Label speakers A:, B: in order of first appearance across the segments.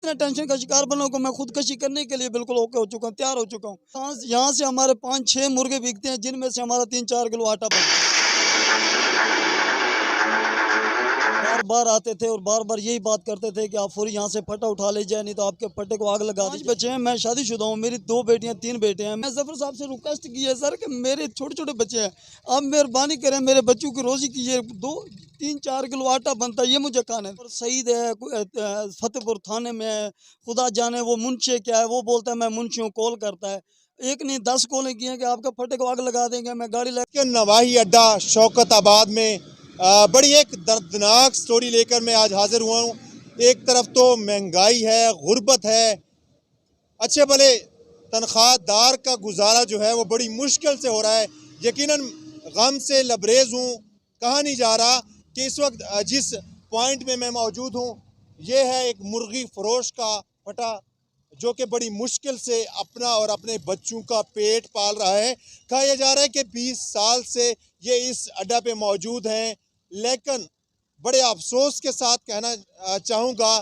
A: इतना टेंशन का शिकार बना को मैं खुदकशी करने के लिए बिल्कुल ओके हो चुका हूँ, तैयार हो चुका हूँ। यहाँ से हमारे 5-6 मुर्गे बिकते हैं, जिनमें से हमारा 3-4 किलो आटा बनता है। बार बार आते थे और बार बार यही बात करते थे कि आप फौरी यहाँ से फटा उठा ले जाए, नहीं तो आपके फटे को आग लगा दी। बच्चे हैं, मैं शादीशुदा हूँ, मेरी 2 बेटियां 3 बेटे हैं। मैं जफर साहब से रिक्वेस्ट की है सर कि मेरे छोटे छोटे बच्चे हैं, आप मेहरबानी करें, मेरे बच्चों की रोजी कीजिए। 2-3-4 किलो आटा बनता है, ये मुझे खाना है। और शहीद है फतेहपुर थाने में है, खुदा जाने वो मुंशी क्या है, वो बोलता है मैं मुंशी हूँ, कॉल करता है। एक नहीं 10 कॉलें की हैं कि आपका फटे को आग लगा देंगे, मैं गाड़ी
B: के नवाही अड्डा शौकताबाद में बड़ी एक दर्दनाक स्टोरी लेकर मैं आज हाजिर हुआ हूँ। एक तरफ तो महंगाई है, गुर्बत है, अच्छे भले तनख्वाहदार का गुजारा जो है वो बड़ी मुश्किल से हो रहा है। यकीनन गम से लबरेज हूँ, कहा नहीं जा रहा कि इस वक्त जिस पॉइंट में मैं मौजूद हूँ ये है एक मुर्गी फरोश का फटा, जो कि बड़ी मुश्किल से अपना और अपने बच्चों का पेट पाल रहा है। कहा यह जा रहा है कि 20 साल से ये इस अड्डा पे मौजूद हैं, लेकिन बड़े अफसोस के साथ कहना चाहूँगा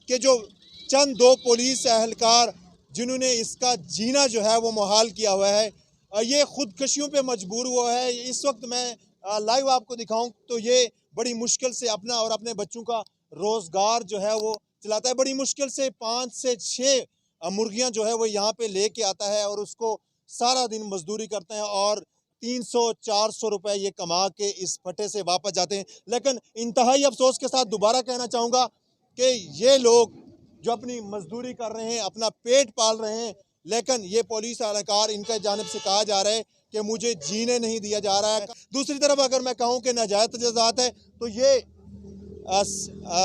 B: कि जो चंद 2 पुलिस एहलकार जिन्होंने इसका जीना जो है वो मुहाल किया हुआ है, ये खुदकशियों पे मजबूर हुआ है। इस वक्त मैं लाइव आपको दिखाऊं तो ये बड़ी मुश्किल से अपना और अपने बच्चों का रोज़गार जो है वो चलाता है। बड़ी मुश्किल से 5 से 6 मुर्गियां जो है वो यहाँ पे लेके आता है और उसको सारा दिन मजदूरी करते हैं और 300-400 रुपए ये कमा के इस फटे से वापस जाते हैं। लेकिन इंतहाई अफसोस के साथ दोबारा कहना चाहूँगा कि ये लोग जो अपनी मजदूरी कर रहे हैं, अपना पेट पाल रहे हैं, लेकिन ये पुलिस एहलकार इनके जानिब से कहा जा रहा है कि मुझे जीने नहीं दिया जा रहा है। दूसरी तरफ अगर मैं कहूँ कि नाजायज़ तजाज़ात है तो ये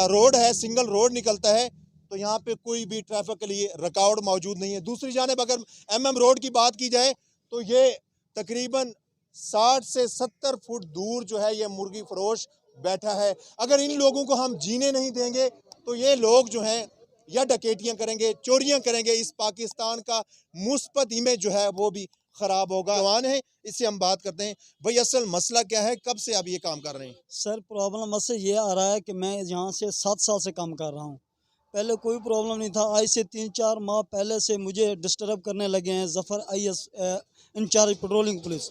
B: रोड है, सिंगल रोड निकलता है, तो यहाँ पे कोई भी ट्रैफिक के लिए रुकावट मौजूद नहीं है। दूसरी जानिब अगर MM रोड की बात की जाए तो ये तकरीबन 60 से 70 फुट दूर जो है ये मुर्गी फरोश बैठा है। अगर इन लोगों को हम जीने नहीं देंगे तो ये लोग जो हैं या डकैतियाँ करेंगे, चोरियाँ करेंगे, इस पाकिस्तान का मुस्बत इमेज जो है वो भी ख़राब होगा। जवान है, इससे हम बात करते हैं। भाई असल मसला क्या है, कब से आप ये काम कर रहे हैं?
A: सर प्रॉब्लम बस ये आ रहा है कि मैं यहाँ से 7 साल से काम कर रहा हूँ। पहले कोई प्रॉब्लम नहीं था, आज से 3-4 माह पहले से मुझे डिस्टर्ब करने लगे हैं Zafar IS incharge patrolling police.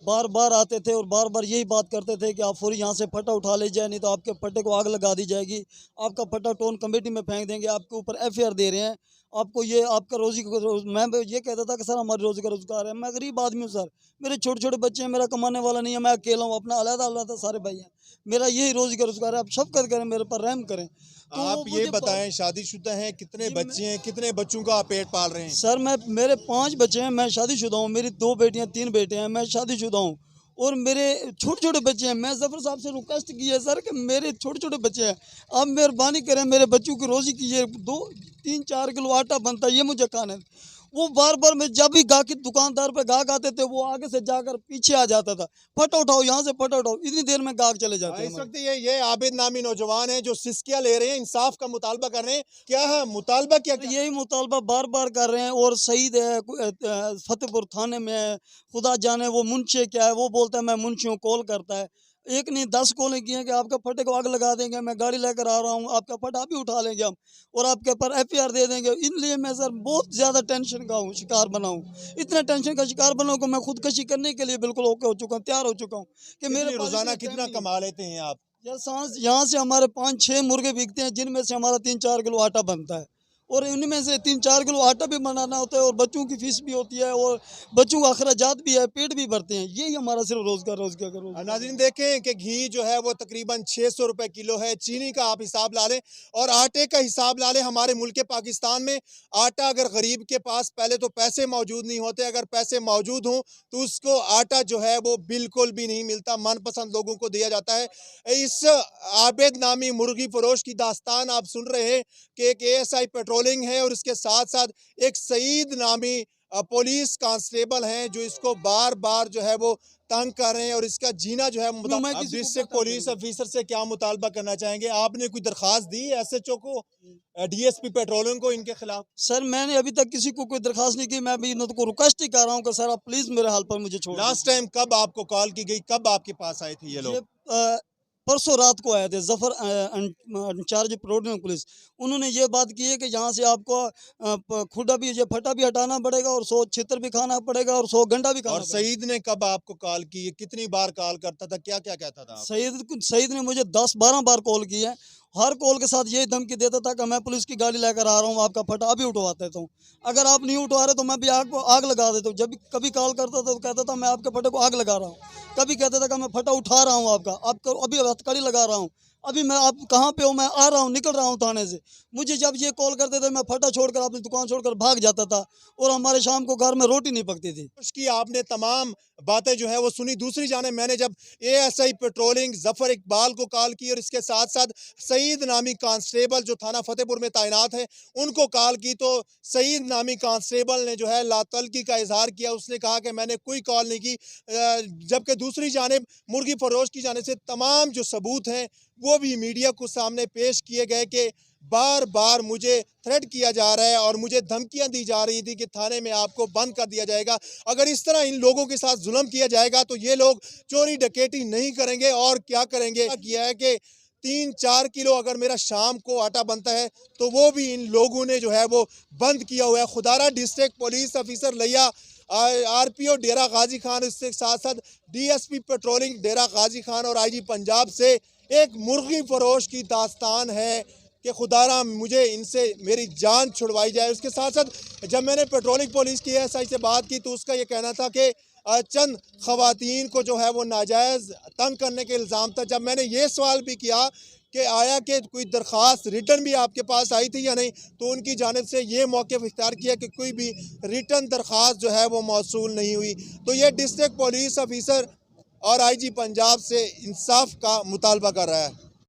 A: बार बार आते थे और बार बार यही बात करते थे कि आप फौरी यहाँ से फटा उठा ले जाए, नहीं तो आपके फटे को आग लगा दी जाएगी, आपका फटा टोन कमेटी में फेंक देंगे, आपके ऊपर FIR दे रहे हैं, आपको ये आपका मैं ये कहता था कि सर हमारी रोज़ी का रोज़गार है। मैं गरीब आदमी हूँ सर, मेरे छोटे छोटे बच्चे हैं, मेरा कमाने वाला नहीं है, मैं अकेला हूँ, अपना अलग-अलग सारे भाई हैं, मेरा यही रोज़ी का रोज़गार है। आप शफ़क़त करें, मेरे पर रहम करें। तो
B: आप ये बताएं, शादीशुदा हैं, कितने बच्चे हैं, कितने बच्चों का आप पेट पाल रहे हैं?
A: सर मेरे 5 बच्चे हैं, मैं शादीशुदा हूँ, मेरी 2 बेटियां 3 बेटे हैं, मैं शादीशुदा हूँ और मेरे छोटे छोटे बच्चे हैं। मैं ज़फ़र साहब से रिक्वेस्ट की है सर कि मेरे छोटे छोटे बच्चे हैं, आप मेहरबानी करें, मेरे बच्चों की रोज़ी कीजिए। 2-3-4 किलो आटा बनता है, ये मुझे खाना है। वो बार बार मैं जब भी गाहक दुकानदार पे गाहक आते थे, वो आगे से जाकर पीछे आ जाता था, फटा उठाओ यहाँ से, फटा उठाओ, इतनी देर में गाहक चले जाते हैं।
B: इस वक्त ये आबिद नामी नौजवान है जो सिस्किया ले रहे हैं, इंसाफ का मुतालबा कर रहे हैं। क्या है मुतालबा, क्या
A: यही मुतालबा बार बार कर रहे हैं। और शहीद है फतेहपुर थाने में है, खुदा जाने वो मुंशी क्या है, वो बोलता है मैं मुंशी हूँ, कॉल करता है। एक नहीं 10 कॉलें की हैं कि आपका फटे को आग लगा देंगे, मैं गाड़ी लेकर आ रहा हूँ, आपका फटा भी उठा लेंगे हम और आपके ऊपर FIR दे देंगे। इसलिए मैं सर बहुत ज़्यादा टेंशन का हूँ, शिकार बना हूँ। इतना टेंशन का शिकार बना हूँ कि मैं खुदकशी करने के लिए बिल्कुल ओके हो चुका हूँ, तैयार हो चुका हूँ कि मेरे
B: रोजाना कितना कमा लेते हैं आप?
A: यहाँ से हमारे 5-6 मुर्गे बिकते हैं, जिनमें से हमारा 3-4 किलो आटा बनता है और उनमें से 3-4 किलो आटा भी बनाना होता है और बच्चों की फीस भी होती है और बच्चों का अखराजात भी है, पेट भी भरते हैं। यही हमारा सिर्फ रोजगार।
B: नाज़रीन देखें कि घी जो है वो तकरीबन 600 रुपए किलो है, चीनी का आप हिसाब ला लें और आटे का हिसाब ला लें। हमारे मुल्क के पाकिस्तान में आटा अगर गरीब के पास पहले तो पैसे मौजूद नहीं होते, अगर पैसे मौजूद हों तो उसको आटा जो है वो बिल्कुल भी नहीं मिलता, मनपसंद लोगों को दिया जाता है। इस आबिद नामी मुर्गी फरोश की दास्तान आप सुन रहे हैं कि एक ASI पेट्रोलिंग है और इसके साथ साथ एक सईद नामी पुलिस कांस्टेबल हैं जो इसको बार बार जो है वो तंग कर रहे हैं और इसका जीना जो है। डिस्ट्रिक्ट पुलिस ऑफिसर से क्या मुतालबा करना चाहेंगे? आपने कोई दरखास्त दी SHO को, DSP पेट्रोलिंग को इनके खिलाफ?
A: सर मैंने अभी तक किसी को कोई दरखास्त नहीं की, मैं अभी इन को रिक्वेस्ट ही कर रहा हूँ कि सर आप प्लीज मेरे हाल पर मुझे छोड़।
B: लास्ट टाइम कब आपको कॉल की गई, कब आपके पास आए थे ये लोग?
A: परसों रात को आए थे जफ़र इंचार्ज पेट्रोलिंग पुलिस। उन्होंने ये बात की है कि यहाँ से आपको खुदा भी ये फटा भी हटाना पड़ेगा और 100 छितर भी खाना पड़ेगा और 100 गंडा भी खाना
B: और
A: पड़ेगा।
B: सईद ने कब आपको कॉल की, कितनी बार कॉल करता था, क्या क्या कहता था आपको?
A: सईद ने मुझे 10-12 बार कॉल की है। हर कॉल के साथ यही धमकी देता था कि मैं पुलिस की गाड़ी लेकर आ रहा हूँ, आपका फटा अभी उठवा देता हूँ। अगर आप नहीं उठवा रहे तो मैं भी आग लगा देता हूँ। जब भी कभी कॉल करता था तो कहता था मैं आपके फटे को आग लगा रहा हूँ। कभी कहता था कि मैं फटा उठा रहा हूँ आपका अभी हथकड़ी लगा रहा हूँ। अभी मैं आप कहाँ पे हो, मैं आ रहा हूँ, निकल रहा हूँ थाने से। मुझे जब ये कॉल करते थे मैं फटा छोड़कर अपनी दुकान छोड़कर भाग जाता था और हमारे शाम को घर में रोटी नहीं पकती थी।
B: की आपने तमाम बातें जो है वो सुनी। दूसरी जाने मैंने जब एएसआई पेट्रोलिंग जफर इकबाल को कॉल की और इसके साथ साथ सईद नामी कांस्टेबल जो थाना फतेहपुर में तैनात है उनको कॉल की, तो सईद नामी कांस्टेबल ने जो है लातलकी का इजहार किया। उसने कहा कि मैंने कोई कॉल नहीं की, जबकि दूसरी जानिब मुर्गी फरोश की जाने से तमाम जो सबूत हैं वो भी मीडिया को सामने पेश किए गए कि बार बार मुझे थ्रेट किया जा रहा है और मुझे धमकियां दी जा रही थी कि थाने में आपको बंद कर दिया जाएगा। अगर इस तरह इन लोगों के साथ जुल्म किया जाएगा तो ये लोग चोरी डकैती नहीं करेंगे और क्या करेंगे। किया है कि 3-4 किलो अगर मेरा शाम को आटा बनता है तो वो भी इन लोगों ने जो है वो बंद किया हुआ है। खुदारा डिस्ट्रिक्ट पुलिस ऑफिसर लिया, आरपीओ डेरा गाजी खान, इसके साथ साथ डीएसपी पेट्रोलिंग डेरा गाजी खान और आईजी पंजाब से एक मुर्गी फरोश की दास्तान है कि खुदारा मुझे इनसे मेरी जान छुड़वाई जाए। उसके साथ साथ जब मैंने पेट्रोलिंग पुलिस की एएसआई से बात की तो उसका ये कहना था कि चंद खवातीन को जो है वो नाजायज़ तंग करने के इल्ज़ाम था। जब मैंने ये सवाल भी किया कि आया कि कोई दरख्वास्त रिटर्न भी आपके पास आई थी या नहीं, तो उनकी जानिब से ये मौक़िफ़ इख्तियार किया कि कोई भी रिटर्न दरख्वास्त जो है वो मौसूल नहीं हुई। तो ये डिस्ट्रिक्ट पुलिस ऑफिसर और आईजी पंजाब से इंसाफ का मुतालबा कर रहा है।